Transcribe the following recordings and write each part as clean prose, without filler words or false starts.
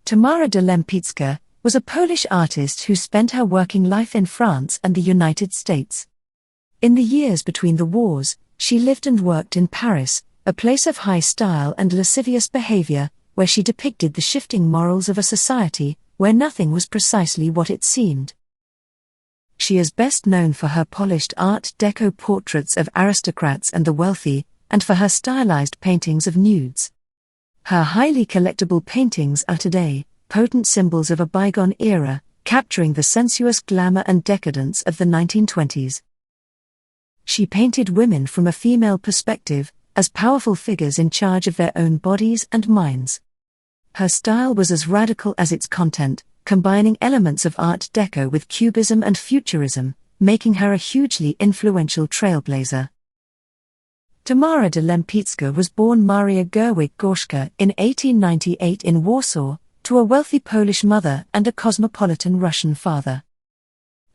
Tamara de Lempicka was a Polish artist who spent her working life in France and the United States. In the years between the wars, she lived and worked in Paris, a place of high style and lascivious behavior, where she depicted the shifting morals of a society where nothing was precisely what it seemed. She is best known for her polished Art Deco portraits of aristocrats and the wealthy, and for her stylized paintings of nudes. Her highly collectible paintings are today potent symbols of a bygone era, capturing the sensuous glamour and decadence of the 1920s. She painted women from a female perspective, as powerful figures in charge of their own bodies and minds. Her style was as radical as its content, combining elements of Art Deco with Cubism and Futurism, making her a hugely influential trailblazer. Tamara de Lempicka was born Maria Gerwig-Gorzka in 1898 in Warsaw, to a wealthy Polish mother and a cosmopolitan Russian father.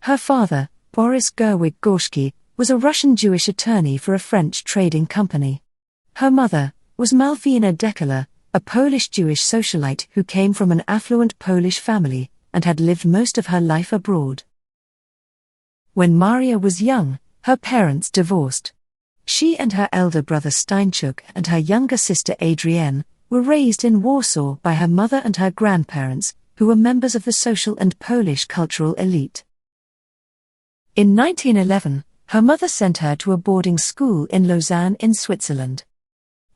Her father, Boris Gerwig-Gorzki, was a Russian Jewish attorney for a French trading company. Her mother was Malwina Dekola, a Polish Jewish socialite who came from an affluent Polish family and had lived most of her life abroad. When Maria was young, her parents divorced. She and her elder brother Steinchuk and her younger sister Adrienne were raised in Warsaw by her mother and her grandparents, who were members of the social and Polish cultural elite. In 1911, her mother sent her to a boarding school in Lausanne in Switzerland.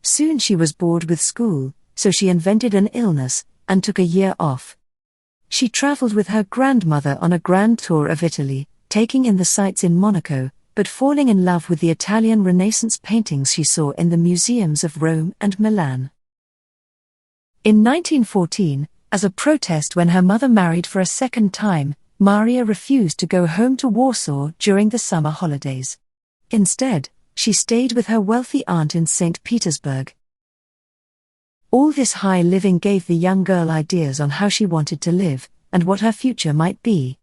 Soon she was bored with school, so she invented an illness and took a year off. She traveled with her grandmother on a grand tour of Italy, taking in the sights in Monaco, but falling in love with the Italian Renaissance paintings she saw in the museums of Rome and Milan. In 1914, as a protest when her mother married for a second time, Maria refused to go home to Warsaw during the summer holidays. Instead, she stayed with her wealthy aunt in St. Petersburg. All this high living gave the young girl ideas on how she wanted to live, and what her future might be.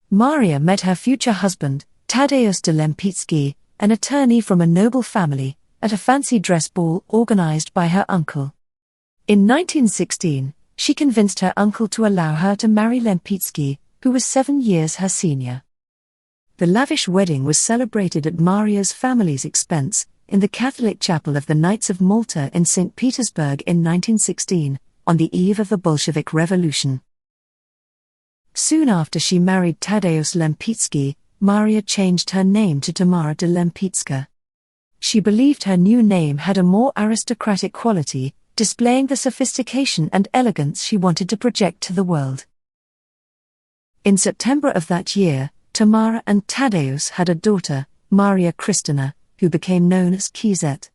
Maria met her future husband, Tadeusz de Lempicka, an attorney from a noble family, at a fancy dress ball organized by her uncle. In 1916, she convinced her uncle to allow her to marry Lempicka, who was 7 years her senior. The lavish wedding was celebrated at Maria's family's expense, in the Catholic Chapel of the Knights of Malta in St. Petersburg in 1916, on the eve of the Bolshevik Revolution. Soon after she married Tadeusz Lempicka, Maria changed her name to Tamara de Lempicka. She believed her new name had a more aristocratic quality, displaying the sophistication and elegance she wanted to project to the world. In September of that year, Tamara and Tadeusz had a daughter, Maria Kristina, who became known as Kizet.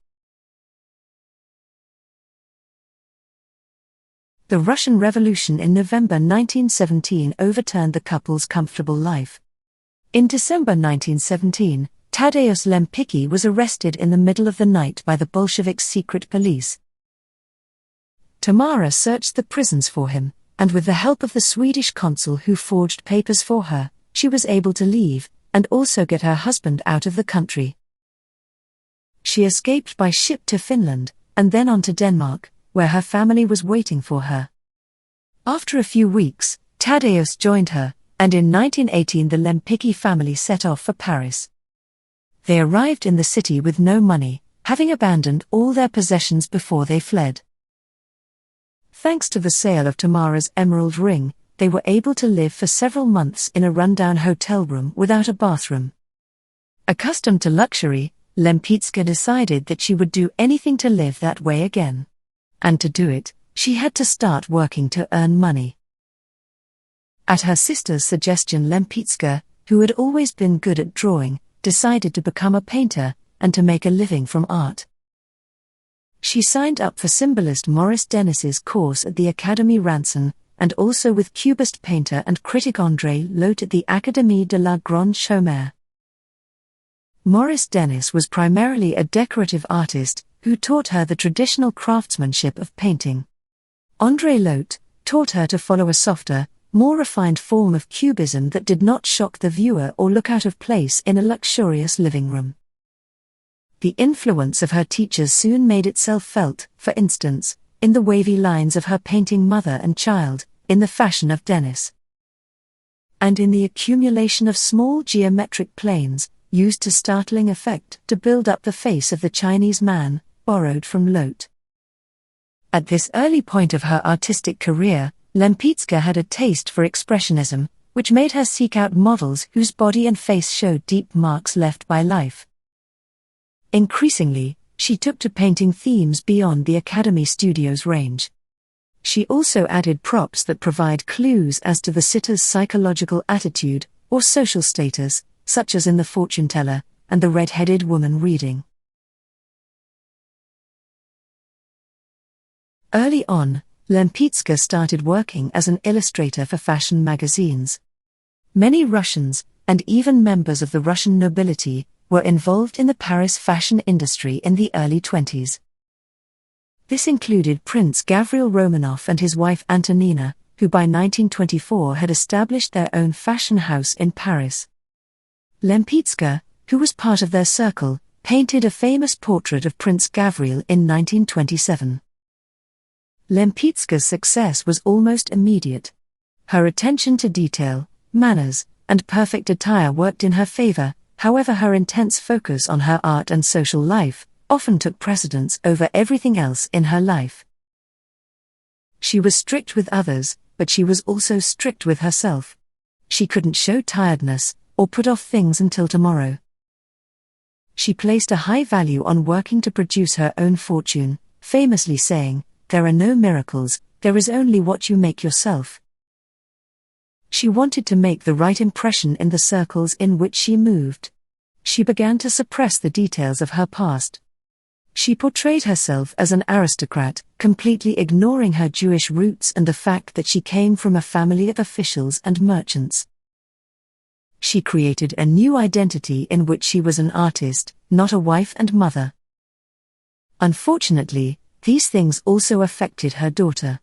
The Russian Revolution in November 1917 overturned the couple's comfortable life. In December 1917, Tadeusz Lempicka was arrested in the middle of the night by the Bolshevik secret police. Tamara searched the prisons for him, and with the help of the Swedish consul who forged papers for her, she was able to leave, and also get her husband out of the country. She escaped by ship to Finland, and then on to Denmark, where her family was waiting for her. After a few weeks, Tadeusz joined her, and in 1918 the Lempicka family set off for Paris. They arrived in the city with no money, having abandoned all their possessions before they fled. Thanks to the sale of Tamara's emerald ring, they were able to live for several months in a rundown hotel room without a bathroom. Accustomed to luxury, Lempicka decided that she would do anything to live that way again. And to do it, she had to start working to earn money. At her sister's suggestion, Lempicka, who had always been good at drawing, decided to become a painter and to make a living from art. She signed up for symbolist Maurice Denis's course at the Académie Ranson, and also with Cubist painter and critic André Lotte at the Académie de la Grande Chaumière. Maurice Denis was primarily a decorative artist who taught her the traditional craftsmanship of painting. André Lotte taught her to follow a softer, more refined form of cubism that did not shock the viewer or look out of place in a luxurious living room. The influence of her teachers soon made itself felt. For instance, in the wavy lines of her painting Mother and Child, in the fashion of Denis, and in the accumulation of small geometric planes, used to startling effect to build up the face of the Chinese man, borrowed from Lot. At this early point of her artistic career, Lempicka had a taste for expressionism, which made her seek out models whose body and face showed deep marks left by life. Increasingly, she took to painting themes beyond the Academy Studios range. She also added props that provide clues as to the sitter's psychological attitude or social status, such as in The Fortune Teller and The Red-Headed Woman Reading. Early on, Lempicka started working as an illustrator for fashion magazines. Many Russians, and even members of the Russian nobility, were involved in the Paris fashion industry in the early 20s. This included Prince Gavril Romanov and his wife Antonina, who by 1924 had established their own fashion house in Paris. Lempicka, who was part of their circle, painted a famous portrait of Prince Gavril in 1927. Lempicka's success was almost immediate. Her attention to detail, manners, and perfect attire worked in her favor. However, her intense focus on her art and social life often took precedence over everything else in her life. She was strict with others, but she was also strict with herself. She couldn't show tiredness or put off things until tomorrow. She placed a high value on working to produce her own fortune, famously saying, "There are no miracles, there is only what you make yourself." She wanted to make the right impression in the circles in which she moved. She began to suppress the details of her past. She portrayed herself as an aristocrat, completely ignoring her Jewish roots and the fact that she came from a family of officials and merchants. She created a new identity in which she was an artist, not a wife and mother. Unfortunately, these things also affected her daughter.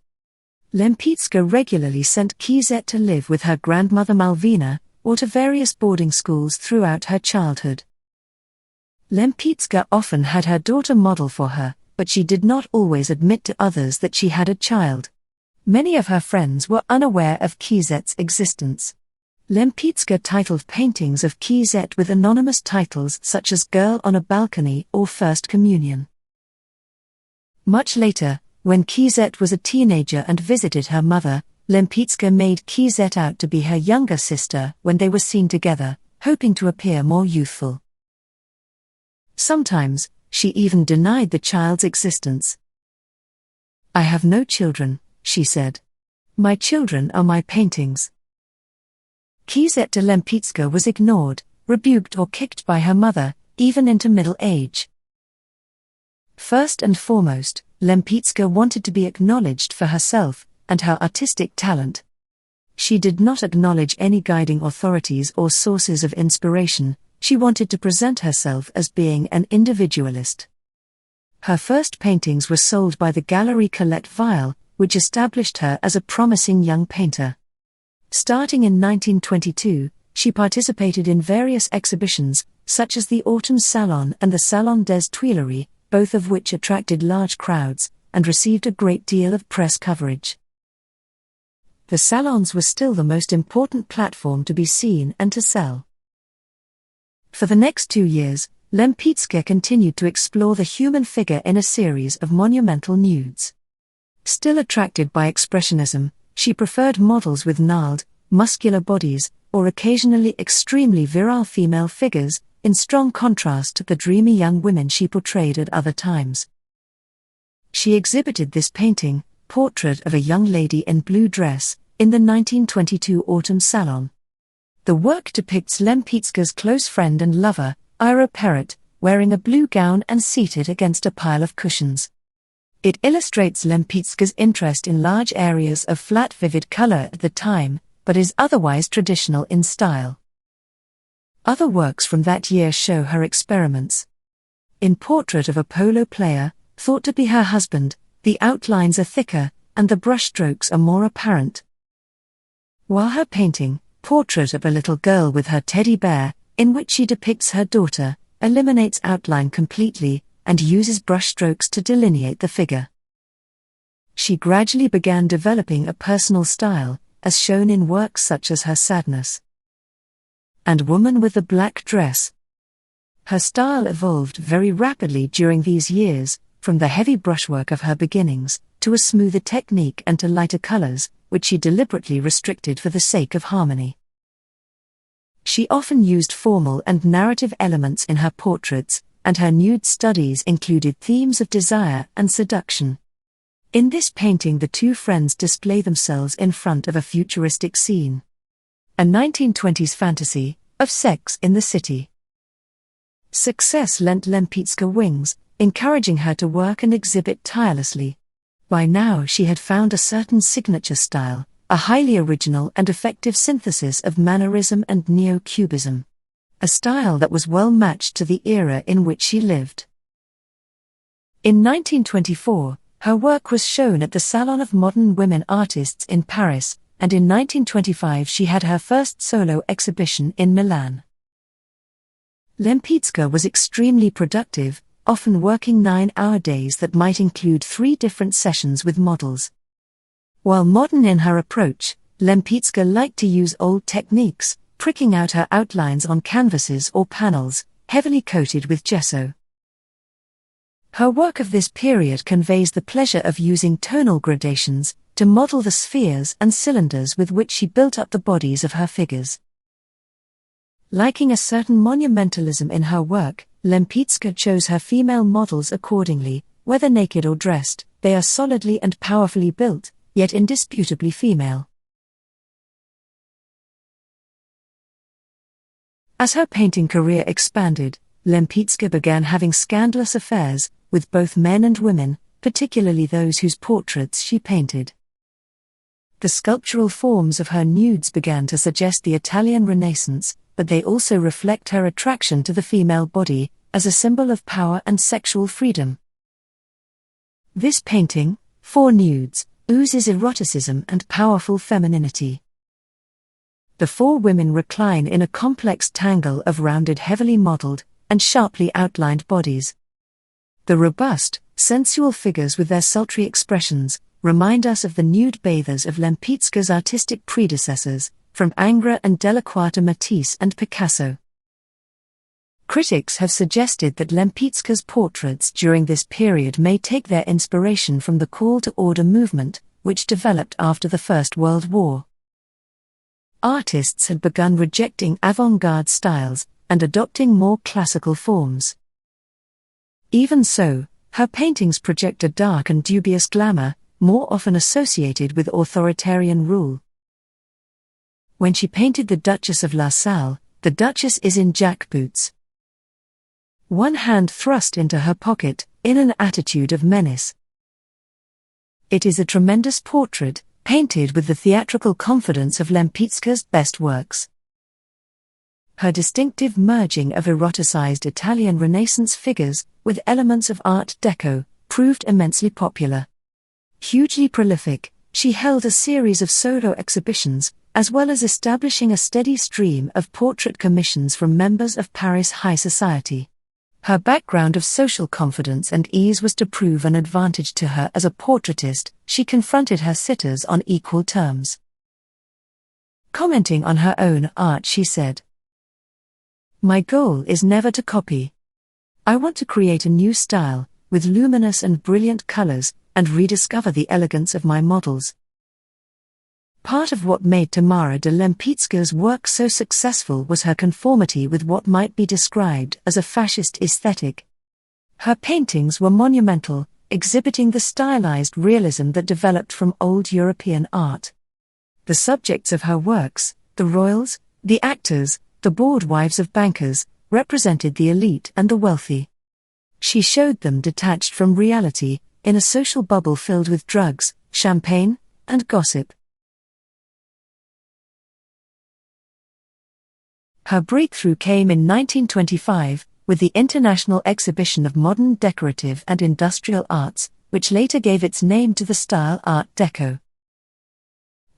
Lempicka regularly sent Kizet to live with her grandmother Malvina, or to various boarding schools throughout her childhood. Lempicka often had her daughter model for her, but she did not always admit to others that she had a child. Many of her friends were unaware of Kizet's existence. Lempicka titled paintings of Kizet with anonymous titles such as Girl on a Balcony or First Communion. Much later, when Kizet was a teenager and visited her mother, Lempicka made Kizet out to be her younger sister when they were seen together, hoping to appear more youthful. Sometimes, she even denied the child's existence. "I have no children," she said. "My children are my paintings." Kizet de Lempicka was ignored, rebuked or kicked by her mother, even into middle age. First and foremost, Lempicka wanted to be acknowledged for herself and her artistic talent. She did not acknowledge any guiding authorities or sources of inspiration. She wanted to present herself as being an individualist. Her first paintings were sold by the Galerie Colette Weil, which established her as a promising young painter. Starting in 1922, she participated in various exhibitions, such as the Autumn Salon and the Salon des Tuileries, both of which attracted large crowds, and received a great deal of press coverage. The salons were still the most important platform to be seen and to sell. For the next 2 years, Lempicka continued to explore the human figure in a series of monumental nudes. Still attracted by expressionism, she preferred models with gnarled, muscular bodies, or occasionally extremely virile female figures, in strong contrast to the dreamy young women she portrayed at other times. She exhibited this painting, Portrait of a Young Lady in Blue Dress, in the 1922 Autumn Salon. The work depicts Lempicka's close friend and lover, Ira Perrott, wearing a blue gown and seated against a pile of cushions. It illustrates Lempicka's interest in large areas of flat vivid color at the time, but is otherwise traditional in style. Other works from that year show her experiments. In Portrait of a Polo Player, thought to be her husband, the outlines are thicker, and the brushstrokes are more apparent. While her painting, Portrait of a Little Girl with Her Teddy Bear, in which she depicts her daughter, eliminates outline completely, and uses brushstrokes to delineate the figure. she gradually began developing a personal style, as shown in works such as her Sadness and Woman with the Black Dress. Her style evolved very rapidly during these years, from the heavy brushwork of her beginnings, to a smoother technique and to lighter colors, which she deliberately restricted for the sake of harmony. She often used formal and narrative elements in her portraits, and her nude studies included themes of desire and seduction. In this painting, the two friends display themselves in front of a futuristic scene, a 1920s fantasy of sex in the city. Success lent Lempicka wings, encouraging her to work and exhibit tirelessly. By now she had found a certain signature style, a highly original and effective synthesis of mannerism and neo-cubism. A style that was well matched to the era in which she lived. In 1924, her work was shown at the Salon of Modern Women Artists in Paris, and in 1925 she had her first solo exhibition in Milan. Lempicka was extremely productive, often working 9-hour days that might include 3 different sessions with models. While modern in her approach, Lempicka liked to use old techniques, pricking out her outlines on canvases or panels, heavily coated with gesso. Her work of this period conveys the pleasure of using tonal gradations to model the spheres and cylinders with which she built up the bodies of her figures. Liking a certain monumentalism in her work, Lempicka chose her female models accordingly. Whether naked or dressed, they are solidly and powerfully built, yet indisputably female. As her painting career expanded, Lempicka began having scandalous affairs with both men and women, particularly those whose portraits she painted. The sculptural forms of her nudes began to suggest the Italian Renaissance, but they also reflect her attraction to the female body as a symbol of power and sexual freedom. This painting, 4 Nudes, oozes eroticism and powerful femininity. The 4 women recline in a complex tangle of rounded, heavily modeled, and sharply outlined bodies. The robust, sensual figures with their sultry expressions remind us of the nude bathers of Lempicka's artistic predecessors, from Ingres and Delacroix to Matisse and Picasso. Critics have suggested that Lempicka's portraits during this period may take their inspiration from the call to order movement, which developed after the First World War. Artists had begun rejecting avant-garde styles and adopting more classical forms. Even so, her paintings project a dark and dubious glamour, more often associated with authoritarian rule. When she painted the Duchess of La Salle, the Duchess is in jackboots, one hand thrust into her pocket, in an attitude of menace. It is a tremendous portrait, painted with the theatrical confidence of Lempicka's best works. Her distinctive merging of eroticized Italian Renaissance figures with elements of Art Deco proved immensely popular. Hugely prolific, she held a series of solo exhibitions, as well as establishing a steady stream of portrait commissions from members of Paris high society. Her background of social confidence and ease was to prove an advantage to her as a portraitist. She confronted her sitters on equal terms. Commenting on her own art, she said, "My goal is never to copy. I want to create a new style, with luminous and brilliant colors, and rediscover the elegance of my models." Part of what made Tamara de Lempicka's work so successful was her conformity with what might be described as a fascist aesthetic. Her paintings were monumental, exhibiting the stylized realism that developed from old European art. The subjects of her works, the royals, the actors, the bored wives of bankers, represented the elite and the wealthy. She showed them detached from reality, in a social bubble filled with drugs, champagne, and gossip. Her breakthrough came in 1925, with the International Exhibition of Modern Decorative and Industrial Arts, which later gave its name to the style Art Deco.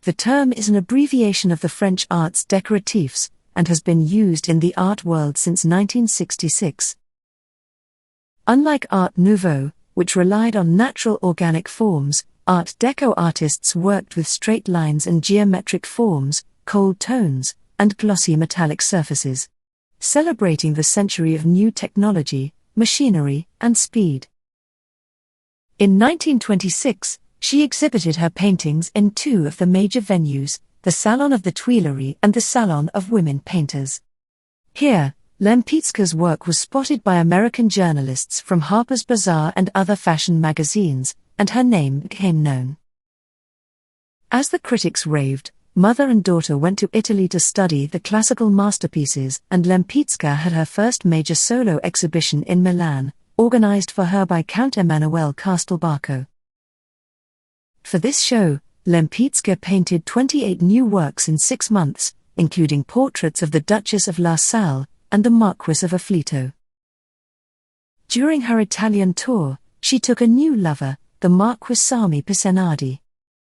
The term is an abbreviation of the French arts décoratifs, and has been used in the art world since 1966. Unlike Art Nouveau, which relied on natural organic forms, Art Deco artists worked with straight lines and geometric forms, cold tones, and glossy metallic surfaces, celebrating the century of new technology, machinery, and speed. In 1926, she exhibited her paintings in two of the major venues, the Salon of the Tuileries and the Salon of Women Painters. Here, Lempicka's work was spotted by American journalists from Harper's Bazaar and other fashion magazines, and her name became known. As the critics raved, mother and daughter went to Italy to study the classical masterpieces, and Lempicka had her first major solo exhibition in Milan, organized for her by Count Emanuele Castelbarco. For this show, Lempicka painted 28 new works in 6 months, including portraits of the Duchess of La Salle and the Marquis of Afflito. During her Italian tour, she took a new lover, the Marquis Sami Pisenardi.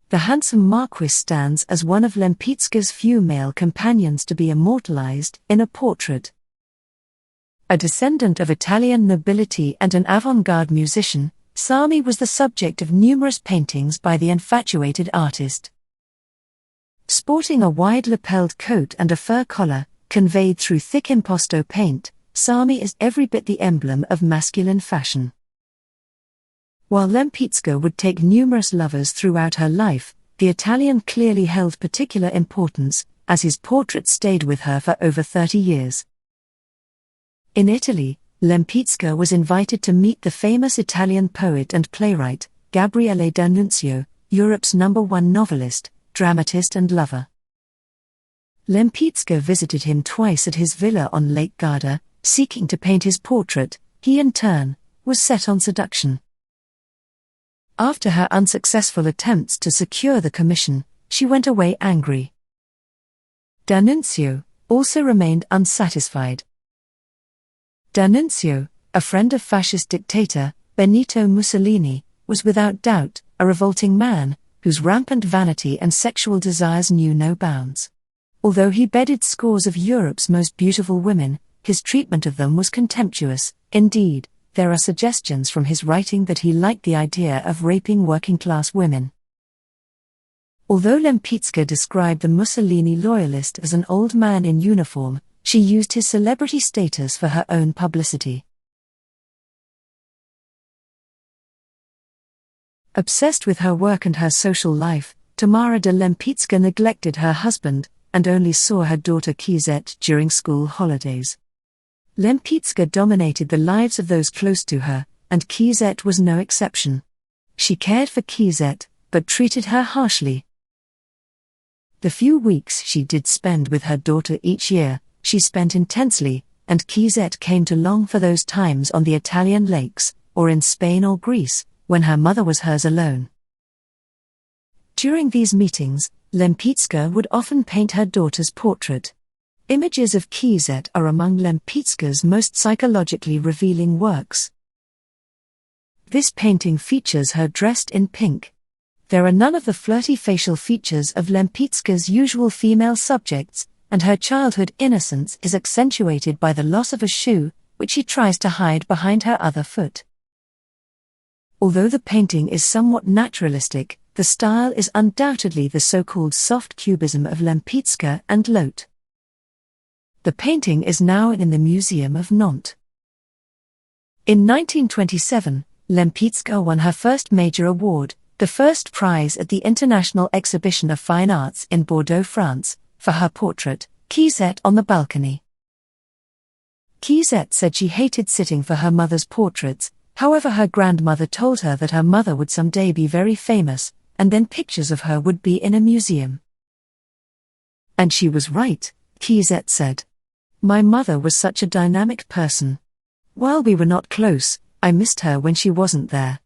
The handsome Marquis stands as one of Lempicka's few male companions to be immortalized in a portrait. A descendant of Italian nobility and an avant-garde musician, Sami was the subject of numerous paintings by the infatuated artist. Sporting a wide-lapelled coat and a fur collar, conveyed through thick impasto paint, Sami is every bit the emblem of masculine fashion. While Lempicka would take numerous lovers throughout her life, the Italian clearly held particular importance, as his portrait stayed with her for over 30 years. In Italy, Lempicka was invited to meet the famous Italian poet and playwright, Gabriele D'Annunzio, Europe's #1 novelist, dramatist and lover. Lempicka visited him twice at his villa on Lake Garda, seeking to paint his portrait. He in turn was set on seduction. After her unsuccessful attempts to secure the commission, she went away angry. D'Annunzio also remained unsatisfied. D'Annunzio, a friend of fascist dictator Benito Mussolini, was without doubt a revolting man, whose rampant vanity and sexual desires knew no bounds. Although he bedded scores of Europe's most beautiful women, his treatment of them was contemptuous. Indeed, there are suggestions from his writing that he liked the idea of raping working-class women. Although Lempicka described the Mussolini loyalist as an old man in uniform, she used his celebrity status for her own publicity. Obsessed with her work and her social life, Tamara de Lempicka neglected her husband, and only saw her daughter Kizet during school holidays. Lempicka dominated the lives of those close to her, and Kizet was no exception. She cared for Kizet, but treated her harshly. The few weeks she did spend with her daughter each year, she spent intensely, and Kizet came to long for those times on the Italian lakes, or in Spain or Greece, when her mother was hers alone. During these meetings, Lempicka would often paint her daughter's portrait. Images of Kizet are among Lempicka's most psychologically revealing works. This painting features her dressed in pink. There are none of the flirty facial features of Lempicka's usual female subjects, and her childhood innocence is accentuated by the loss of a shoe, which she tries to hide behind her other foot. Although the painting is somewhat naturalistic, the style is undoubtedly the so-called soft cubism of Lempicka and Lotte. The painting is now in the Museum of Nantes. In 1927, Lempicka won her first major award, the first prize at the International Exhibition of Fine Arts in Bordeaux, France, for her portrait, Kizet on the Balcony. Kizet said she hated sitting for her mother's portraits. However, her grandmother told her that her mother would someday be very famous, and then pictures of her would be in a museum. And she was right, Kizet said. My mother was such a dynamic person. While we were not close, I missed her when she wasn't there.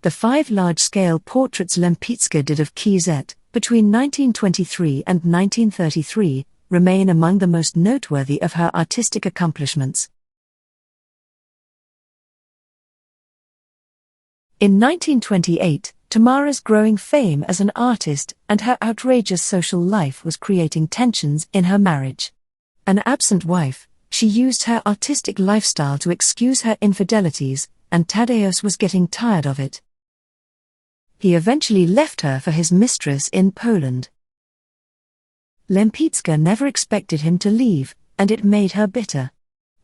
The 5 large-scale portraits Lempicka did of Kizet, between 1923 and 1933, remain among the most noteworthy of her artistic accomplishments. In 1928, Tamara's growing fame as an artist and her outrageous social life was creating tensions in her marriage. An absent wife, she used her artistic lifestyle to excuse her infidelities, and Tadeusz was getting tired of it. He eventually left her for his mistress in Poland. Lempicka never expected him to leave, and it made her bitter.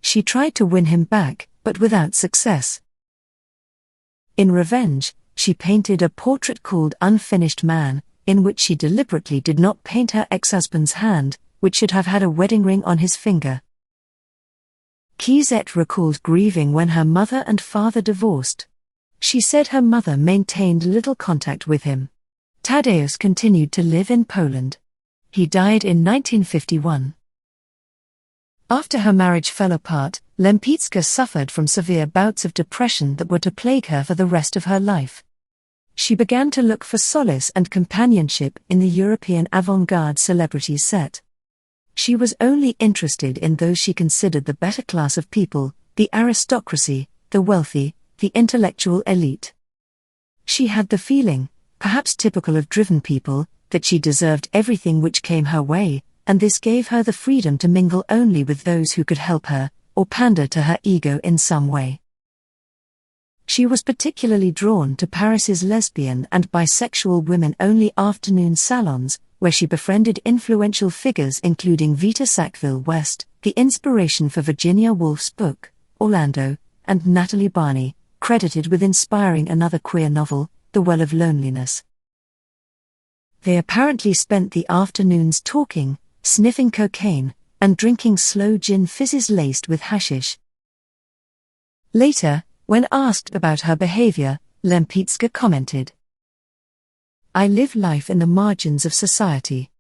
She tried to win him back, but without success. In revenge, she painted a portrait called Unfinished Man, in which she deliberately did not paint her ex-husband's hand, which should have had a wedding ring on his finger. Kizet recalled grieving when her mother and father divorced. She said her mother maintained little contact with him. Tadeusz continued to live in Poland. He died in 1951. After her marriage fell apart, Lempicka suffered from severe bouts of depression that were to plague her for the rest of her life. She began to look for solace and companionship in the European avant-garde celebrity set. She was only interested in those she considered the better class of people, the aristocracy, the wealthy, the intellectual elite. She had the feeling, perhaps typical of driven people, that she deserved everything which came her way, and this gave her the freedom to mingle only with those who could help her, or pander to her ego in some way. She was particularly drawn to Paris's lesbian and bisexual women-only afternoon salons, where she befriended influential figures including Vita Sackville-West, the inspiration for Virginia Woolf's book, Orlando, and Natalie Barney, credited with inspiring another queer novel, The Well of Loneliness. They apparently spent the afternoons talking, sniffing cocaine, and drinking slow gin fizzes laced with hashish. Later, when asked about her behavior, Lempicka commented, "I live life in the margins of society.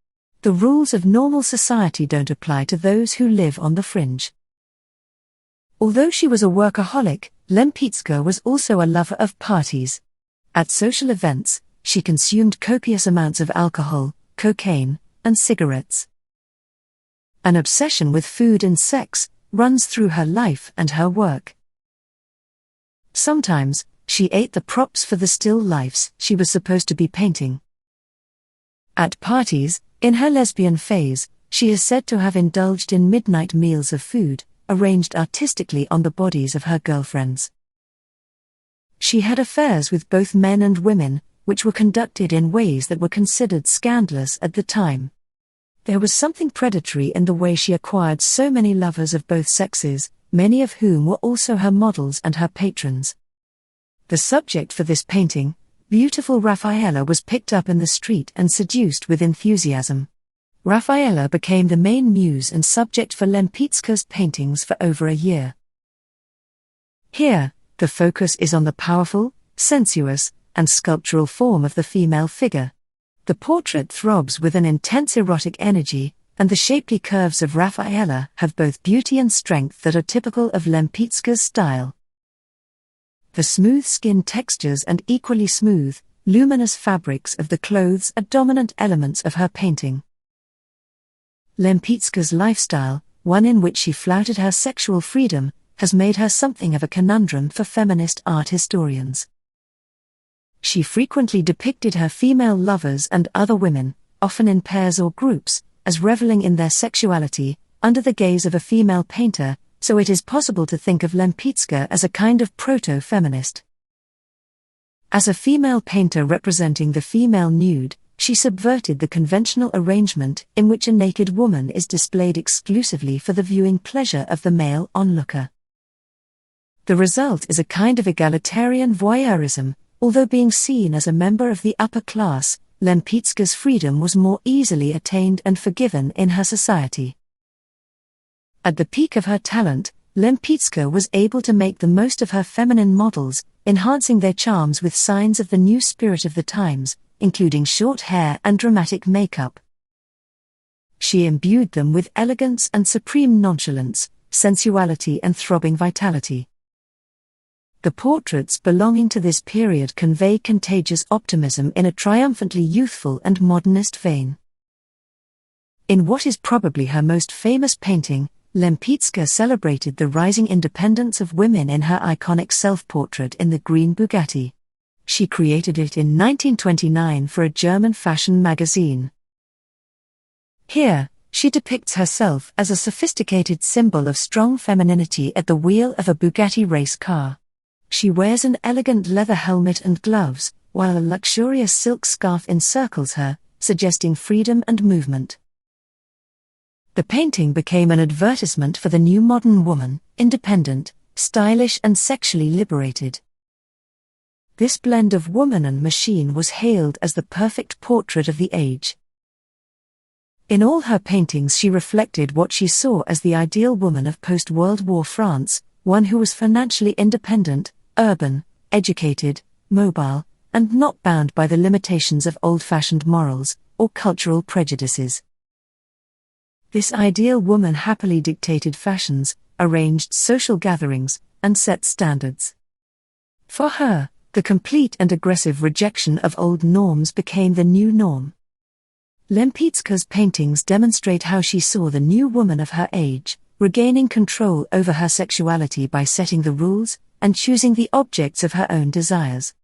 The rules of normal society don't apply to those who live on the fringe." Although she was a workaholic, Lempicka was also a lover of parties. At social events, she consumed copious amounts of alcohol, cocaine, and cigarettes. An obsession with food and sex runs through her life and her work. Sometimes, she ate the props for the still lifes she was supposed to be painting. At parties, in her lesbian phase, she is said to have indulged in midnight meals of food, arranged artistically on the bodies of her girlfriends. She had affairs with both men and women, which were conducted in ways that were considered scandalous at the time. There was something predatory in the way she acquired so many lovers of both sexes, many of whom were also her models and her patrons. The subject for this painting, beautiful Raffaella, was picked up in the street and seduced with enthusiasm. Raffaella became the main muse and subject for Lempicka's paintings for over a year. Here, the focus is on the powerful, sensuous, and sculptural form of the female figure. The portrait throbs with an intense erotic energy, and the shapely curves of Raffaella have both beauty and strength that are typical of Lempicka's style. The smooth skin textures and equally smooth, luminous fabrics of the clothes are dominant elements of her painting. Lempicka's lifestyle, one in which she flouted her sexual freedom, has made her something of a conundrum for feminist art historians. She frequently depicted her female lovers and other women, often in pairs or groups, as reveling in their sexuality, under the gaze of a female painter, so it is possible to think of Lempicka as a kind of proto-feminist. As a female painter representing the female nude, she subverted the conventional arrangement in which a naked woman is displayed exclusively for the viewing pleasure of the male onlooker. The result is a kind of egalitarian voyeurism. Although being seen as a member of the upper class, Lempicka's freedom was more easily attained and forgiven in her society. At the peak of her talent, Lempicka was able to make the most of her feminine models, enhancing their charms with signs of the new spirit of the times, including short hair and dramatic makeup. She imbued them with elegance and supreme nonchalance, sensuality and throbbing vitality. The portraits belonging to this period convey contagious optimism in a triumphantly youthful and modernist vein. In what is probably her most famous painting, Lempicka celebrated the rising independence of women in her iconic self-portrait in the green Bugatti. She created it in 1929 for a German fashion magazine. Here, she depicts herself as a sophisticated symbol of strong femininity at the wheel of a Bugatti race car. She wears an elegant leather helmet and gloves, while a luxurious silk scarf encircles her, suggesting freedom and movement. The painting became an advertisement for the new modern woman, independent, stylish and sexually liberated. This blend of woman and machine was hailed as the perfect portrait of the age. In all her paintings she reflected what she saw as the ideal woman of post-World War France, one who was financially independent, urban, educated, mobile, and not bound by the limitations of old-fashioned morals or cultural prejudices. This ideal woman happily dictated fashions, arranged social gatherings, and set standards. For her, the complete and aggressive rejection of old norms became the new norm. Lempicka's paintings demonstrate how she saw the new woman of her age, regaining control over her sexuality by setting the rules and choosing the objects of her own desires.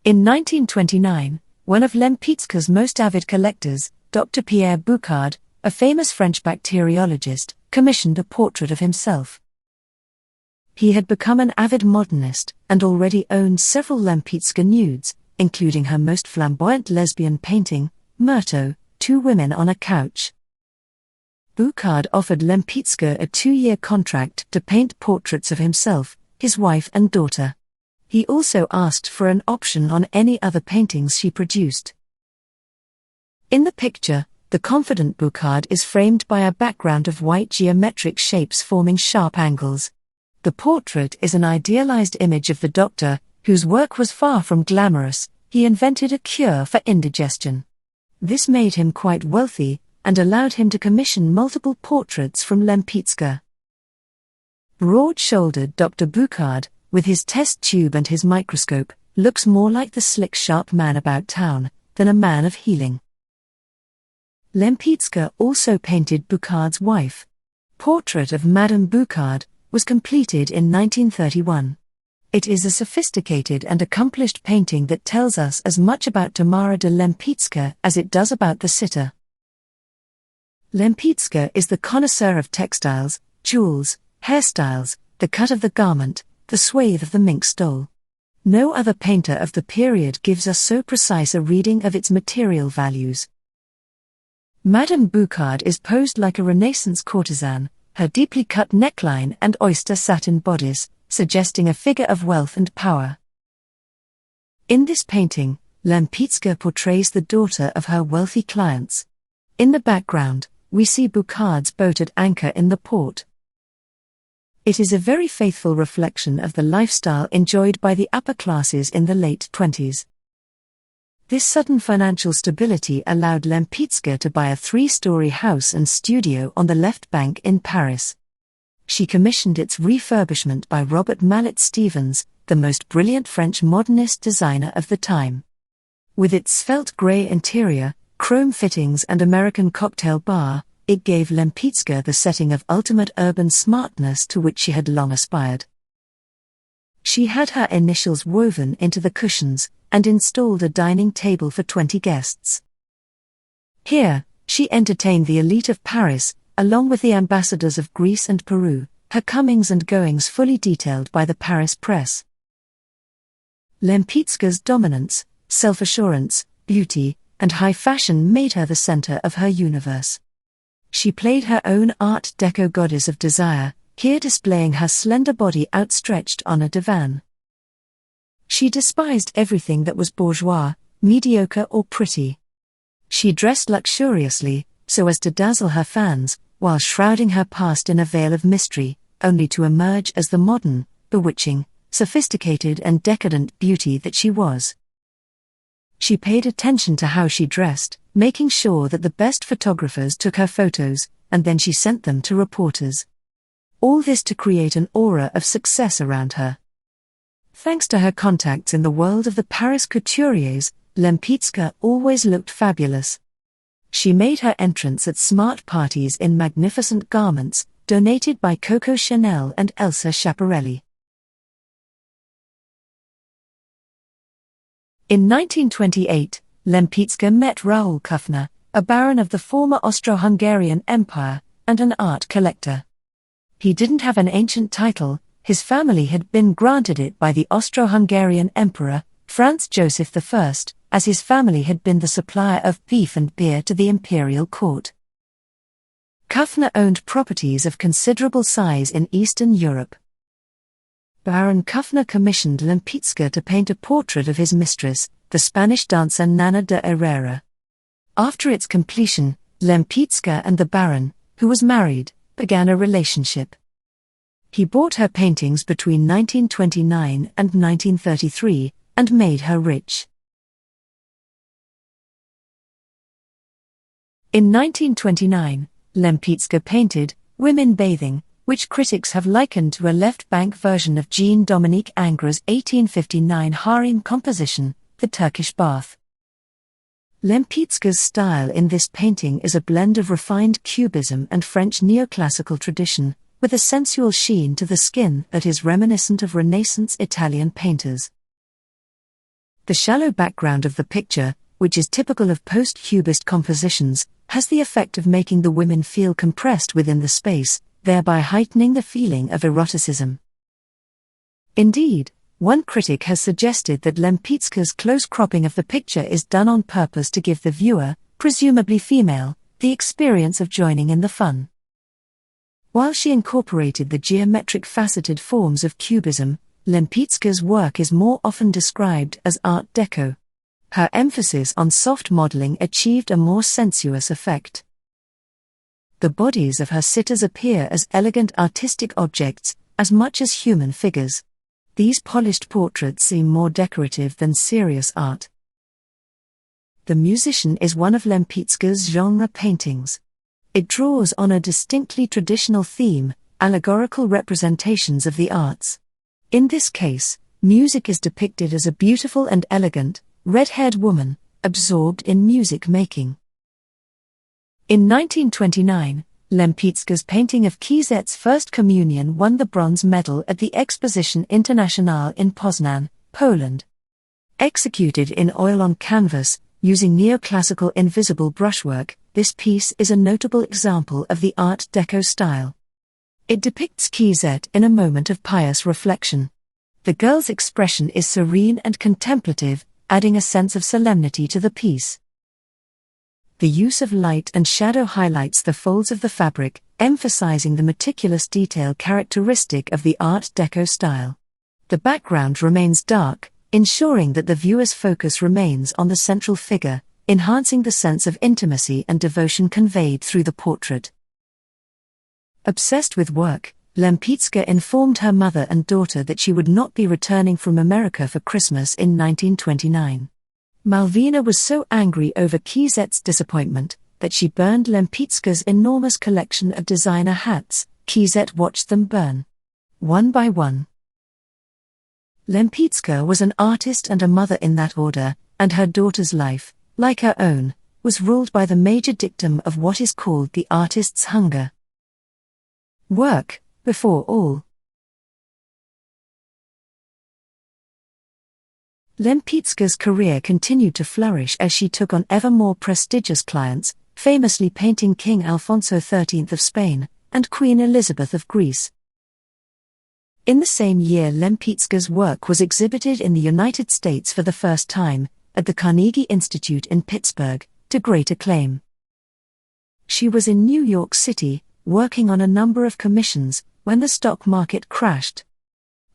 In 1929, one of Lempicka's most avid collectors, Dr. Pierre Boucard, a famous French bacteriologist, commissioned a portrait of himself. He had become an avid modernist and already owned several Lempicka nudes, including her most flamboyant lesbian painting, Myrto, Two Women on a Couch. Boucard offered Lempicka a 2-year contract to paint portraits of himself, his wife and daughter. He also asked for an option on any other paintings she produced. In the picture, the confident Boucard is framed by a background of white geometric shapes forming sharp angles. The portrait is an idealized image of the doctor, whose work was far from glamorous. He invented a cure for indigestion. This made him quite wealthy, and allowed him to commission multiple portraits from Lempicka. Broad-shouldered Dr. Boucard, with his test tube and his microscope, looks more like the slick sharp man about town, than a man of healing. Lempicka also painted Boucard's wife. Portrait of Madame Boucard was completed in 1931. It is a sophisticated and accomplished painting that tells us as much about Tamara de Lempicka as it does about the sitter. Lempicka is the connoisseur of textiles, jewels, hairstyles, the cut of the garment, the swathe of the mink stole. No other painter of the period gives us so precise a reading of its material values. Madame Boucard is posed like a Renaissance courtesan, her deeply cut neckline and oyster satin bodice, suggesting a figure of wealth and power. In this painting, Lempicka portrays the daughter of her wealthy clients. In the background, we see Boucard's boat at anchor in the port. It is a very faithful reflection of the lifestyle enjoyed by the upper classes in the late 20s. This sudden financial stability allowed Lempicka to buy a 3-story house and studio on the left bank in Paris. She commissioned its refurbishment by Robert Mallet Stevens, the most brilliant French modernist designer of the time. With its svelte grey interior, chrome fittings and American cocktail bar, it gave Lempicka the setting of ultimate urban smartness to which she had long aspired. She had her initials woven into the cushions, and installed a dining table for 20 guests. Here, she entertained the elite of Paris, along with the ambassadors of Greece and Peru, her comings and goings fully detailed by the Paris press. Lempicka's dominance, self-assurance, beauty, and high fashion made her the center of her universe. She played her own Art Deco goddess of desire, here displaying her slender body outstretched on a divan. She despised everything that was bourgeois, mediocre or pretty. She dressed luxuriously, so as to dazzle her fans, while shrouding her past in a veil of mystery, only to emerge as the modern, bewitching, sophisticated and decadent beauty that she was. She paid attention to how she dressed, making sure that the best photographers took her photos, and then she sent them to reporters. All this to create an aura of success around her. Thanks to her contacts in the world of the Paris couturiers, Lempicka always looked fabulous. She made her entrance at smart parties in magnificent garments, donated by Coco Chanel and Elsa Schiaparelli. In 1928, Lempicka met Raoul Kuffner, a baron of the former Austro-Hungarian Empire, and an art collector. He didn't have an ancient title, His family had been granted it by the Austro-Hungarian Emperor, Franz Joseph I, as his family had been the supplier of beef and beer to the imperial court. Kuffner owned properties of considerable size in Eastern Europe. Baron Kuffner commissioned Lempicka to paint a portrait of his mistress, the Spanish dancer Nana de Herrera. After its completion, Lempicka and the Baron, who was married, began a relationship. He bought her paintings between 1929 and 1933, and made her rich. In 1929, Lempicka painted Women Bathing, which critics have likened to a left-bank version of Jean-Dominique Ingres's 1859 harem composition, The Turkish Bath. Lempicka's style in this painting is a blend of refined cubism and French neoclassical tradition, with a sensual sheen to the skin that is reminiscent of Renaissance Italian painters. The shallow background of the picture, which is typical of post-cubist compositions, has the effect of making the women feel compressed within the space, thereby heightening the feeling of eroticism. Indeed, one critic has suggested that Lempicka's close cropping of the picture is done on purpose to give the viewer, presumably female, the experience of joining in the fun. While she incorporated the geometric faceted forms of Cubism, Lempicka's work is more often described as Art Deco. Her emphasis on soft modeling achieved a more sensuous effect. The bodies of her sitters appear as elegant artistic objects, as much as human figures. These polished portraits seem more decorative than serious art. The Musician is one of Lempicka's genre paintings. It draws on a distinctly traditional theme, allegorical representations of the arts. In this case, music is depicted as a beautiful and elegant, red-haired woman, absorbed in music making. In 1929, Lempicka's painting of Kizet's First Communion won the bronze medal at the Exposition Internationale in Poznan, Poland. Executed in oil on canvas, using neoclassical invisible brushwork, this piece is a notable example of the Art Deco style. It depicts Kizet in a moment of pious reflection. The girl's expression is serene and contemplative, adding a sense of solemnity to the piece. The use of light and shadow highlights the folds of the fabric, emphasizing the meticulous detail characteristic of the Art Deco style. The background remains dark, ensuring that the viewer's focus remains on the central figure, enhancing the sense of intimacy and devotion conveyed through the portrait. Obsessed with work, Lempicka informed her mother and daughter that she would not be returning from America for Christmas in 1929. Malvina was so angry over Kizet's disappointment that she burned Lempicka's enormous collection of designer hats. Kizet watched them burn, one by one. Lempicka was an artist and a mother in that order, and her daughter's life, like her own, was ruled by the major dictum of what is called the artist's hunger. Work, before all. Lempicka's career continued to flourish as she took on ever more prestigious clients, famously painting King Alfonso XIII of Spain, and Queen Elizabeth of Greece. In the same year, Lempicka's work was exhibited in the United States for the first time, at the Carnegie Institute in Pittsburgh, to great acclaim. She was in New York City, working on a number of commissions, when the stock market crashed.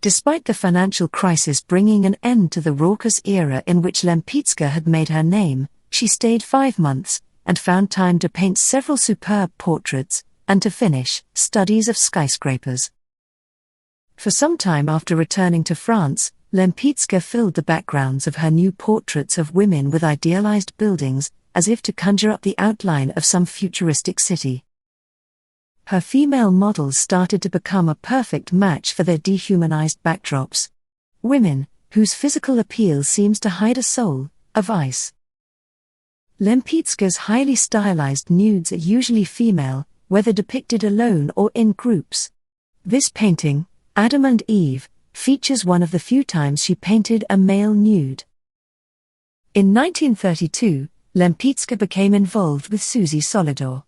Despite the financial crisis bringing an end to the raucous era in which Lempicka had made her name, she stayed 5 months, and found time to paint several superb portraits, and to finish studies of skyscrapers. For some time after returning to France, Lempicka filled the backgrounds of her new portraits of women with idealized buildings, as if to conjure up the outline of some futuristic city. Her female models started to become a perfect match for their dehumanized backdrops. Women, whose physical appeal seems to hide a soul, a vice. Lempicka's highly stylized nudes are usually female, whether depicted alone or in groups. This painting, Adam and Eve, features one of the few times she painted a male nude. In 1932, Lempicka became involved with Susie Solidor.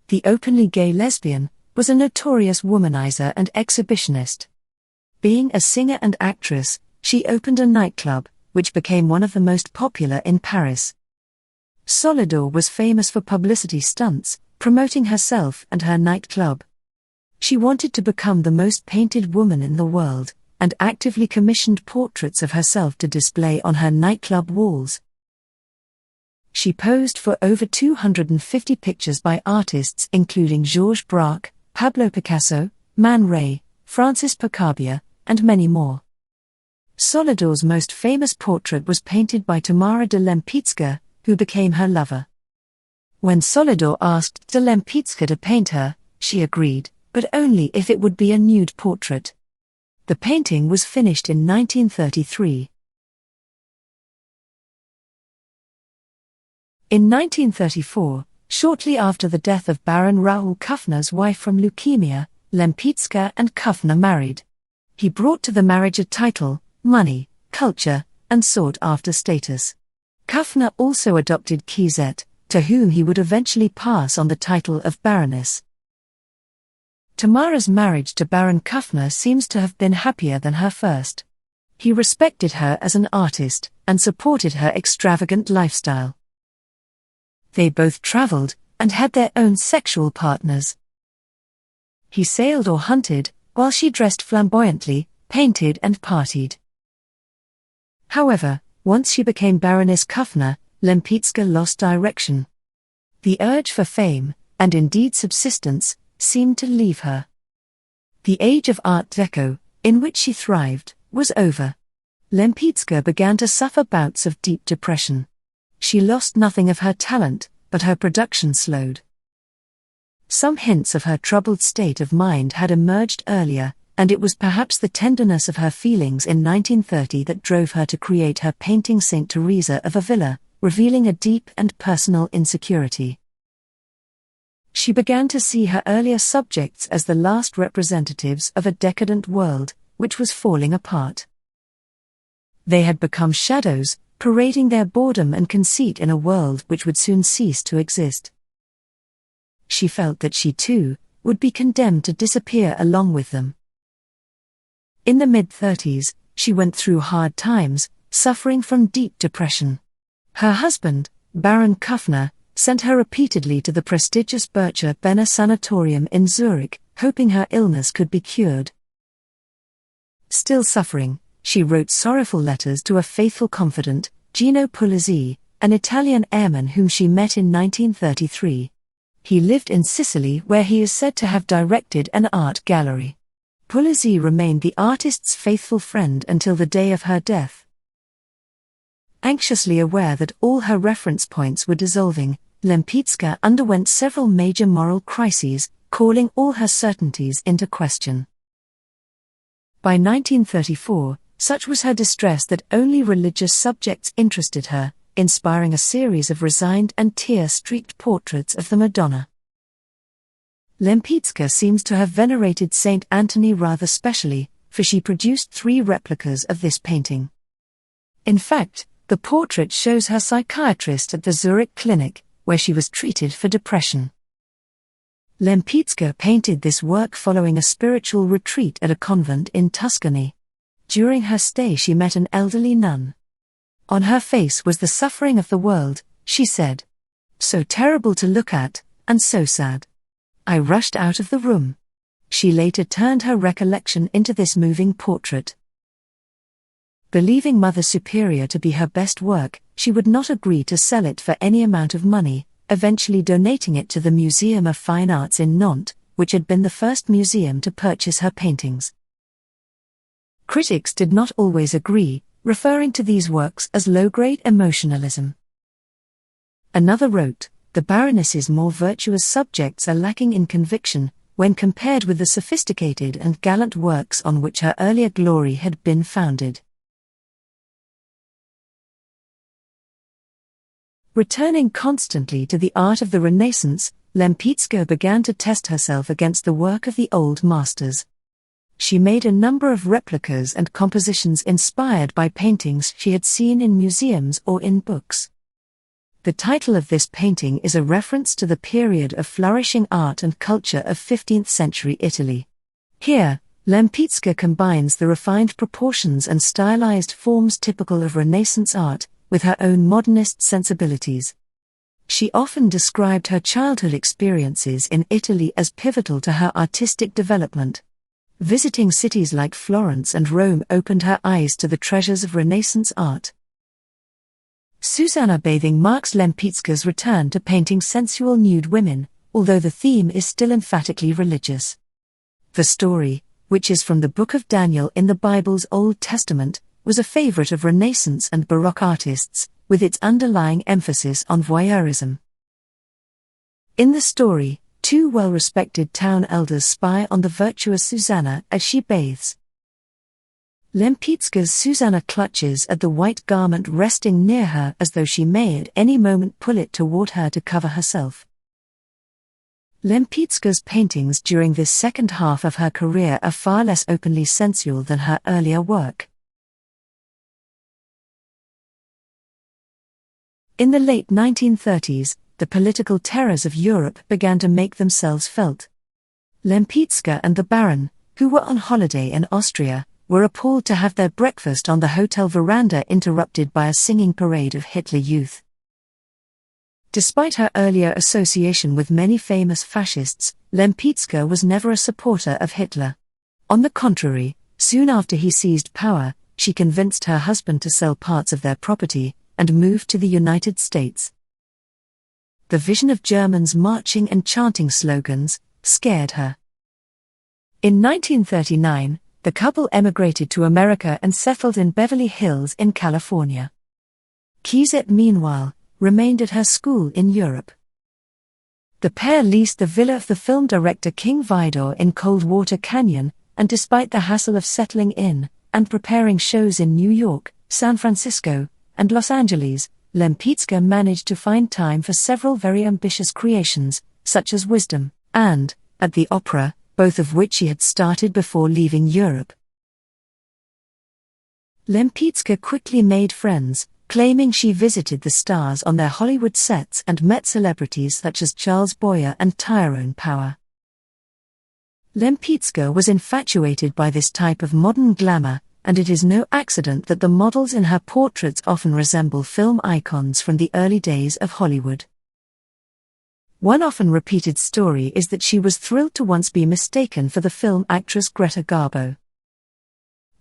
The openly gay lesbian, was a notorious womanizer and exhibitionist. Being a singer and actress, she opened a nightclub, which became one of the most popular in Paris. Solidor was famous for publicity stunts, promoting herself and her nightclub. She wanted to become the most painted woman in the world, and actively commissioned portraits of herself to display on her nightclub walls. She posed for over 250 pictures by artists including Georges Braque, Pablo Picasso, Man Ray, Francis Picabia, and many more. Solidor's most famous portrait was painted by Tamara de Lempicka, who became her lover. When Solidor asked de Lempicka to paint her, she agreed, but only if it would be a nude portrait. The painting was finished in 1933. In 1934, shortly after the death of Baron Raoul Kuffner's wife from leukemia, Lempicka and Kuffner married. He brought to the marriage a title, money, culture, and sought-after status. Kuffner also adopted Kizet, to whom he would eventually pass on the title of Baroness. Tamara's marriage to Baron Kuffner seems to have been happier than her first. He respected her as an artist, and supported her extravagant lifestyle. They both traveled, and had their own sexual partners. He sailed or hunted, while she dressed flamboyantly, painted and partied. However, once she became Baroness Kuffner, Lempicka lost direction. The urge for fame, and indeed subsistence, seemed to leave her. The age of Art Deco, in which she thrived, was over. Lempicka began to suffer bouts of deep depression. She lost nothing of her talent, but her production slowed. Some hints of her troubled state of mind had emerged earlier, and it was perhaps the tenderness of her feelings in 1930 that drove her to create her painting Saint Teresa of Avila, revealing a deep and personal insecurity. She began to see her earlier subjects as the last representatives of a decadent world, which was falling apart. They had become shadows, parading their boredom and conceit in a world which would soon cease to exist. She felt that she too would be condemned to disappear along with them. In the mid-30s, she went through hard times, suffering from deep depression. Her husband, Baron Kuffner, sent her repeatedly to the prestigious Bircher Benner Sanatorium in Zurich, hoping her illness could be cured. Still suffering, she wrote sorrowful letters to a faithful confidant, Gino Puglisi, an Italian airman whom she met in 1933. He lived in Sicily, where he is said to have directed an art gallery. Puglisi remained the artist's faithful friend until the day of her death. Anxiously aware that all her reference points were dissolving, Lempicka underwent several major moral crises, calling all her certainties into question. By 1934, such was her distress that only religious subjects interested her, inspiring a series of resigned and tear-streaked portraits of the Madonna. Lempicka seems to have venerated Saint Anthony rather specially, for she produced 3 replicas of this painting. In fact, the portrait shows her psychiatrist at the Zurich clinic, where she was treated for depression. Lempicka painted this work following a spiritual retreat at a convent in Tuscany. During her stay she met an elderly nun. On her face was the suffering of the world, she said. So terrible to look at, and so sad. I rushed out of the room. She later turned her recollection into this moving portrait. Believing Mother Superior to be her best work, she would not agree to sell it for any amount of money, eventually donating it to the Museum of Fine Arts in Nantes, which had been the first museum to purchase her paintings. Critics did not always agree, referring to these works as low-grade emotionalism. Another wrote, "The Baroness's more virtuous subjects are lacking in conviction, when compared with the sophisticated and gallant works on which her earlier glory had been founded." Returning constantly to the art of the Renaissance, Lempicka began to test herself against the work of the old masters. She made a number of replicas and compositions inspired by paintings she had seen in museums or in books. The title of this painting is a reference to the period of flourishing art and culture of 15th century Italy. Here, Lempicka combines the refined proportions and stylized forms typical of Renaissance art with her own modernist sensibilities. She often described her childhood experiences in Italy as pivotal to her artistic development. Visiting cities like Florence and Rome opened her eyes to the treasures of Renaissance art. Susanna Bathing marks Lempicka's return to painting sensual nude women, although the theme is still emphatically religious. The story, which is from the Book of Daniel in the Bible's Old Testament, was a favorite of Renaissance and Baroque artists, with its underlying emphasis on voyeurism. In the story, two well-respected town elders spy on the virtuous Susanna as she bathes. Lempicka's Susanna clutches at the white garment resting near her as though she may at any moment pull it toward her to cover herself. Lempicka's paintings during this second half of her career are far less openly sensual than her earlier work. In the late 1930s, the political terrors of Europe began to make themselves felt. Lempicka and the Baron, who were on holiday in Austria, were appalled to have their breakfast on the hotel veranda interrupted by a singing parade of Hitler Youth. Despite her earlier association with many famous fascists, Lempicka was never a supporter of Hitler. On the contrary, soon after he seized power, she convinced her husband to sell parts of their property and move to the United States. The vision of Germans marching and chanting slogans scared her. In 1939, the couple emigrated to America and settled in Beverly Hills in California. Kizet, meanwhile, remained at her school in Europe. The pair leased the villa of the film director King Vidor in Coldwater Canyon, and despite the hassle of settling in and preparing shows in New York, San Francisco, and Los Angeles, Lempicka managed to find time for several very ambitious creations, such as Wisdom and At the Opera, both of which she had started before leaving Europe. Lempicka quickly made friends, claiming she visited the stars on their Hollywood sets and met celebrities such as Charles Boyer and Tyrone Power. Lempicka was infatuated by this type of modern glamour, and it is no accident that the models in her portraits often resemble film icons from the early days of Hollywood. One often repeated story is that she was thrilled to once be mistaken for the film actress Greta Garbo.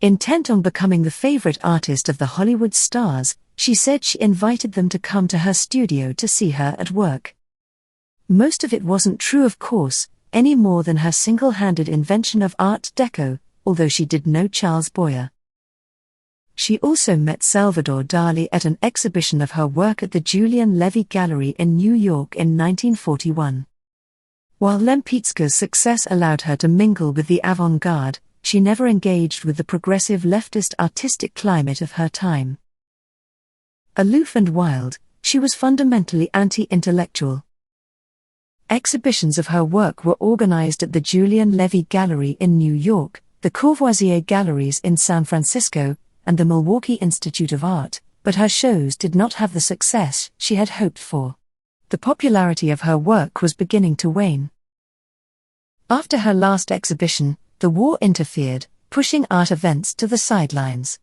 Intent on becoming the favorite artist of the Hollywood stars, she said she invited them to come to her studio to see her at work. Most of it wasn't true, of course, any more than her single-handed invention of Art Deco, although she did know Charles Boyer. She also met Salvador Dali at an exhibition of her work at the Julian Levy Gallery in New York in 1941. While Lempicka's success allowed her to mingle with the avant-garde, she never engaged with the progressive leftist artistic climate of her time. Aloof and wild, she was fundamentally anti-intellectual. Exhibitions of her work were organized at the Julian Levy Gallery in New York, the Courvoisier Galleries in San Francisco, and the Milwaukee Institute of Art, but her shows did not have the success she had hoped for. The popularity of her work was beginning to wane. After her last exhibition, the war interfered, pushing art events to the sidelines.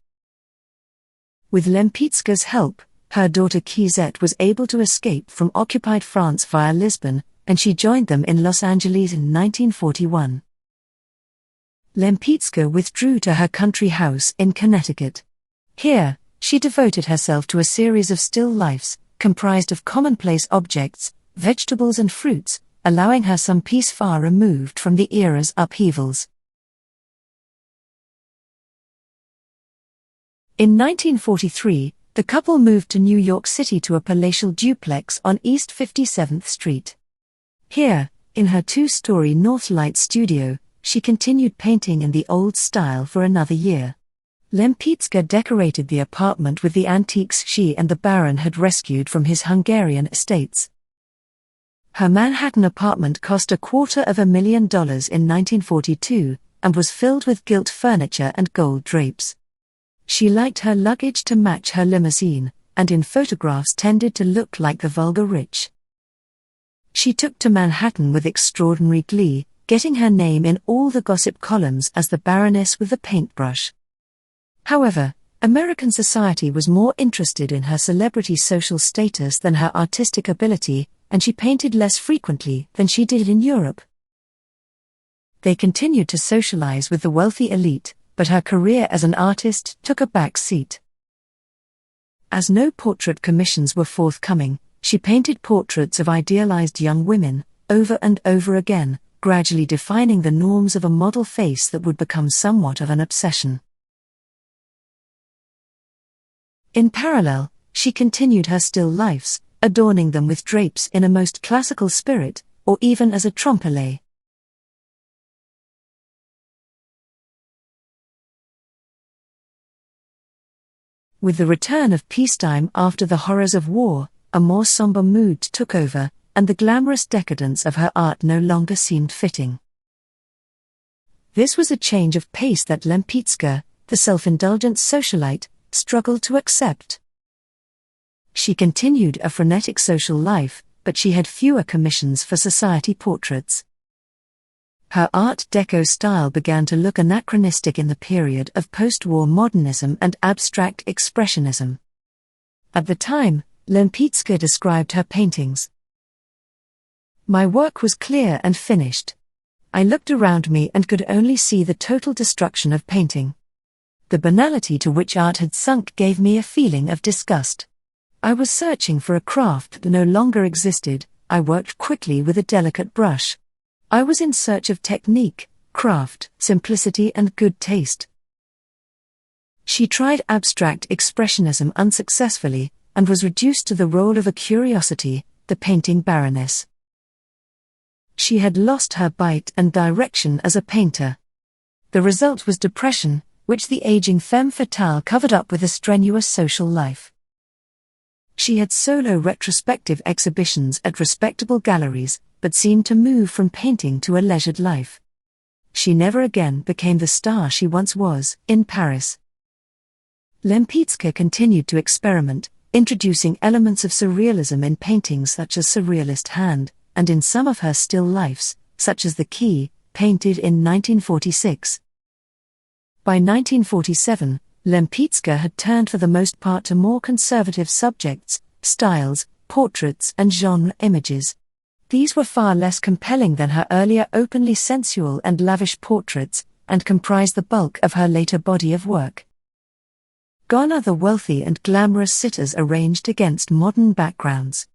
With Lempicka's help, her daughter Kizet was able to escape from occupied France via Lisbon, and she joined them in Los Angeles in 1941. Lempicka withdrew to her country house in Connecticut. Here, she devoted herself to a series of still lifes, comprised of commonplace objects, vegetables and fruits, allowing her some peace far removed from the era's upheavals. In 1943, the couple moved to New York City to a palatial duplex on East 57th Street. Here, in her two-story Northlight studio, she continued painting in the old style for another year. Lempicka decorated the apartment with the antiques she and the Baron had rescued from his Hungarian estates. Her Manhattan apartment cost $250,000 in 1942, and was filled with gilt furniture and gold drapes. She liked her luggage to match her limousine, and in photographs tended to look like the vulgar rich. She took to Manhattan with extraordinary glee, getting her name in all the gossip columns as the Baroness with the paintbrush. However, American society was more interested in her celebrity social status than her artistic ability, and she painted less frequently than she did in Europe. They continued to socialize with the wealthy elite, but her career as an artist took a back seat. As no portrait commissions were forthcoming, she painted portraits of idealized young women, over and over again, gradually defining the norms of a model face that would become somewhat of an obsession. In parallel, she continued her still lifes, adorning them with drapes in a most classical spirit, or even as a trompe-l'oeil. With the return of peacetime after the horrors of war, a more somber mood took over, and the glamorous decadence of her art no longer seemed fitting. This was a change of pace that Lempicka, the self-indulgent socialite, struggled to accept. She continued a frenetic social life, but she had fewer commissions for society portraits. Her Art Deco style began to look anachronistic in the period of post-war modernism and abstract expressionism. At the time, Lempicka described her paintings. "My work was clear and finished. I looked around me and could only see the total destruction of painting. The banality to which art had sunk gave me a feeling of disgust. I was searching for a craft that no longer existed. I worked quickly with a delicate brush. I was in search of technique, craft, simplicity and good taste." She tried abstract expressionism unsuccessfully, and was reduced to the role of a curiosity, the painting baroness. She had lost her bite and direction as a painter. The result was depression, which the aging femme fatale covered up with a strenuous social life. She had solo retrospective exhibitions at respectable galleries, but seemed to move from painting to a leisured life. She never again became the star she once was, in Paris. Lempicka continued to experiment, introducing elements of surrealism in paintings such as Surrealist Hand, and in some of her still lifes, such as The Key, painted in 1946. By 1947, Lempicka had turned for the most part to more conservative subjects, styles, portraits and genre images. These were far less compelling than her earlier openly sensual and lavish portraits, and comprised the bulk of her later body of work. Gone are the wealthy and glamorous sitters arranged against modern backgrounds.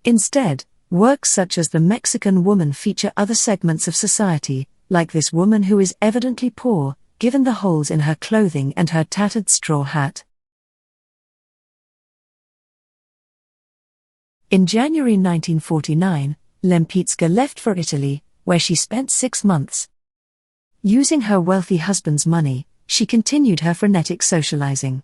Instead, works such as The Mexican Woman feature other segments of society, like this woman who is evidently poor, given the holes in her clothing and her tattered straw hat. In January 1949, Lempicka left for Italy, where she spent 6 months. Using her wealthy husband's money, she continued her frenetic socializing.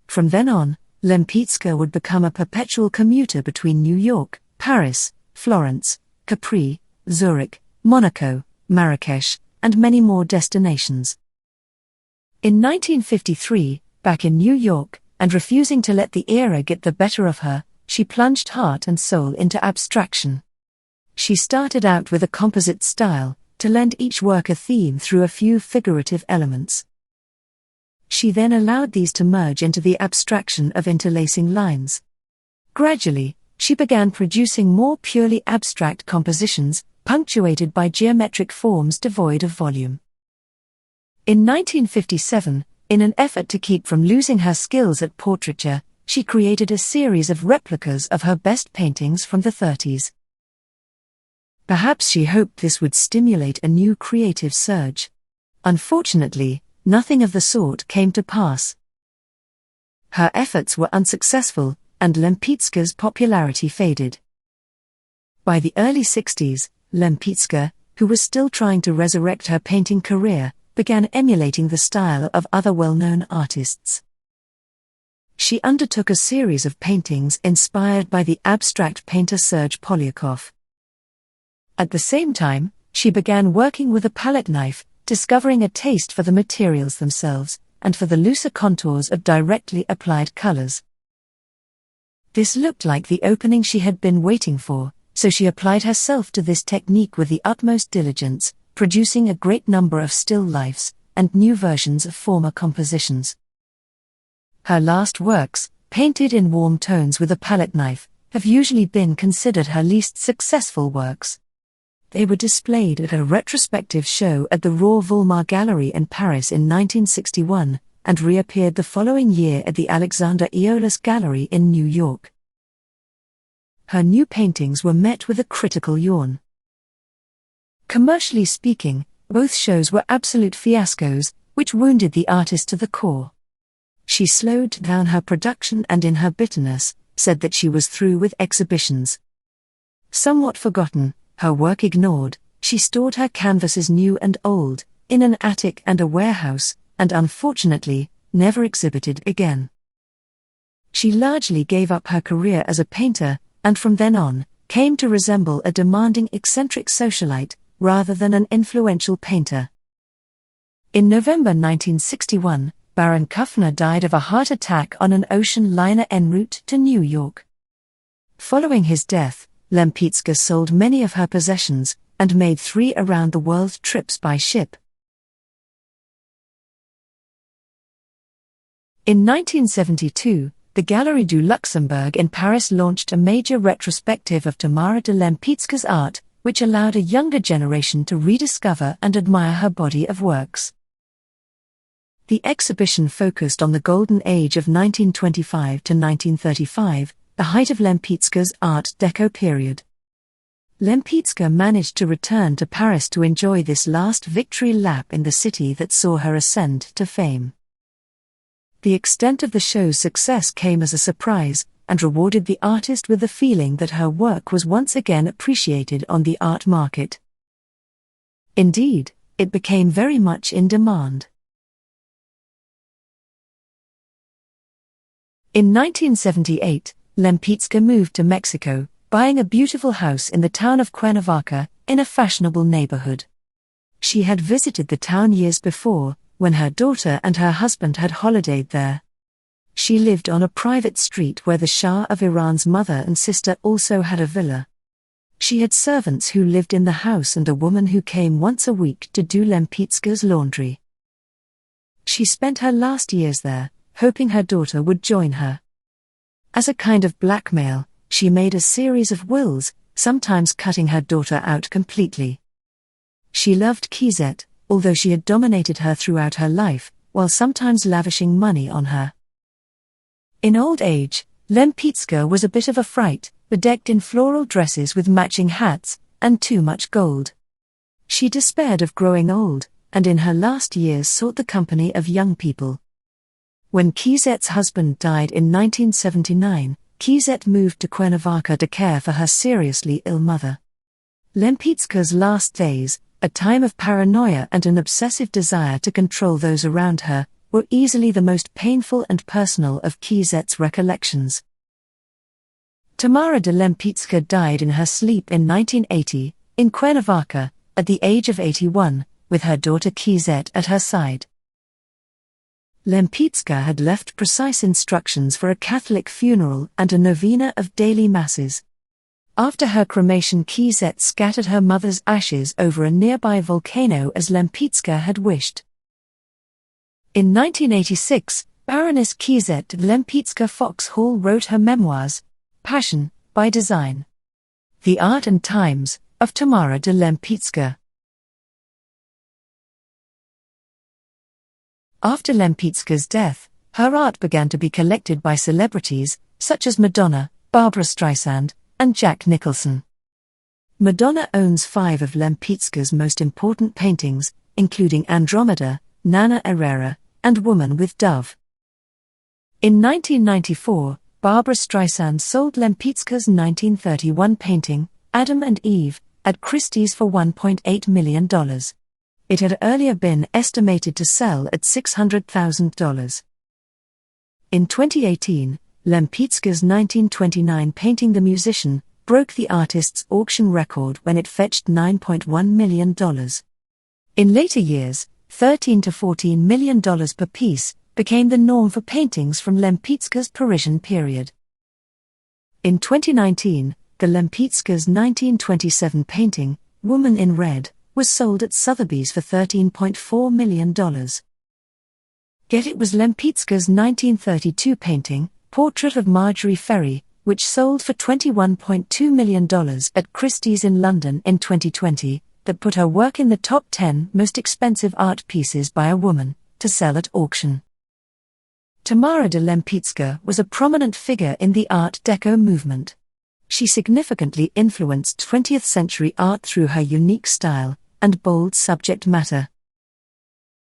From then on, Lempicka would become a perpetual commuter between New York, Paris, Florence, Capri, Zurich, Monaco, Marrakesh, and many more destinations. In 1953, back in New York, and refusing to let the era get the better of her, she plunged heart and soul into abstraction. She started out with a composite style, to lend each work a theme through a few figurative elements. She then allowed these to merge into the abstraction of interlacing lines. Gradually, she began producing more purely abstract compositions, punctuated by geometric forms devoid of volume. In 1957, in an effort to keep from losing her skills at portraiture, she created a series of replicas of her best paintings from the 30s. Perhaps she hoped this would stimulate a new creative surge. Unfortunately, nothing of the sort came to pass. Her efforts were unsuccessful, and Lempicka's popularity faded. By the early 60s, Lempicka, who was still trying to resurrect her painting career, began emulating the style of other well-known artists. She undertook a series of paintings inspired by the abstract painter Serge Polyakov. At the same time, she began working with a palette knife, discovering a taste for the materials themselves, and for the looser contours of directly applied colors. This looked like the opening she had been waiting for, so she applied herself to this technique with the utmost diligence, producing a great number of still lifes and new versions of former compositions. Her last works, painted in warm tones with a palette knife, have usually been considered her least successful works. They were displayed at a retrospective show at the Raw-Volmar Gallery in Paris in 1961, and reappeared the following year at the Alexander Eolas Gallery in New York. Her new paintings were met with a critical yawn. Commercially speaking, both shows were absolute fiascos, which wounded the artist to the core. She slowed down her production and in her bitterness, said that she was through with exhibitions. Somewhat forgotten, her work ignored, she stored her canvases new and old, in an attic and a warehouse, and unfortunately, never exhibited again. She largely gave up her career as a painter, and from then on, came to resemble a demanding eccentric socialite, rather than an influential painter. In November 1961, Baron Kuffner died of a heart attack on an ocean liner en route to New York. Following his death, Lempicka sold many of her possessions, and made 3 around-the-world trips by ship. In 1972, the Galerie du Luxembourg in Paris launched a major retrospective of Tamara de Lempicka's art, which allowed a younger generation to rediscover and admire her body of works. The exhibition focused on the golden age of 1925 to 1935, the height of Lempicka's Art Deco period. Lempicka managed to return to Paris to enjoy this last victory lap in the city that saw her ascend to fame. The extent of the show's success came as a surprise, and rewarded the artist with the feeling that her work was once again appreciated on the art market. Indeed, it became very much in demand. In 1978, Lempicka moved to Mexico, buying a beautiful house in the town of Cuernavaca, in a fashionable neighborhood. She had visited the town years before, when her daughter and her husband had holidayed there. She lived on a private street where the Shah of Iran's mother and sister also had a villa. She had servants who lived in the house and a woman who came once a week to do Lempicka's laundry. She spent her last years there, hoping her daughter would join her. As a kind of blackmail, she made a series of wills, sometimes cutting her daughter out completely. She loved Kizet, although she had dominated her throughout her life, while sometimes lavishing money on her. In old age, Lempicka was a bit of a fright, bedecked in floral dresses with matching hats, and too much gold. She despaired of growing old, and in her last years sought the company of young people. When Kizet's husband died in 1979, Kizet moved to Cuernavaca to care for her seriously ill mother. Lempicka's last days, a time of paranoia and an obsessive desire to control those around her, were easily the most painful and personal of Kizet's recollections. Tamara de Lempicka died in her sleep in 1980, in Cuernavaca, at the age of 81, with her daughter Kizet at her side. Lempicka had left precise instructions for a Catholic funeral and a novena of daily masses. After her cremation, Kizet scattered her mother's ashes over a nearby volcano as Lempicka had wished. In 1986, Baroness Kizet de Lempicka Foxhall wrote her memoirs, Passion, by Design. The Art and Times, of Tamara de Lempicka. After Lempicka's death, her art began to be collected by celebrities, such as Madonna, Barbra Streisand, and Jack Nicholson. Madonna owns 5 of Lempicka's most important paintings, including Andromeda, Nana Herrera, and Woman with Dove. In 1994, Barbra Streisand sold Lempicka's 1931 painting, Adam and Eve, at Christie's for $1.8 million. It had earlier been estimated to sell at $600,000. In 2018, Lempicka's 1929 painting The Musician broke the artist's auction record when it fetched $9.1 million. In later years, $13 to $14 million per piece became the norm for paintings from Lempicka's Parisian period. In 2019, the Lempicka's 1927 painting, Woman in Red, was sold at Sotheby's for $13.4 million. Yet it was Lempicka's 1932 painting, Portrait of Marjorie Ferry, which sold for $21.2 million at Christie's in London in 2020, that put her work in the top 10 most expensive art pieces by a woman to sell at auction. Tamara de Lempicka was a prominent figure in the Art Deco movement. She significantly influenced 20th-century art through her unique style and bold subject matter.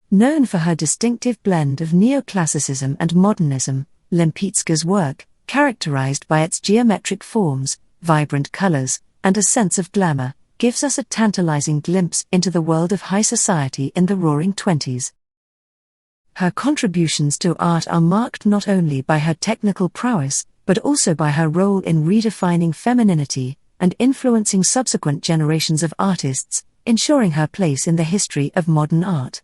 Known for her distinctive blend of neoclassicism and modernism, Lempicka's work, characterized by its geometric forms, vibrant colors, and a sense of glamour, gives us a tantalizing glimpse into the world of high society in the Roaring Twenties. Her contributions to art are marked not only by her technical prowess, but also by her role in redefining femininity and influencing subsequent generations of artists, ensuring her place in the history of modern art.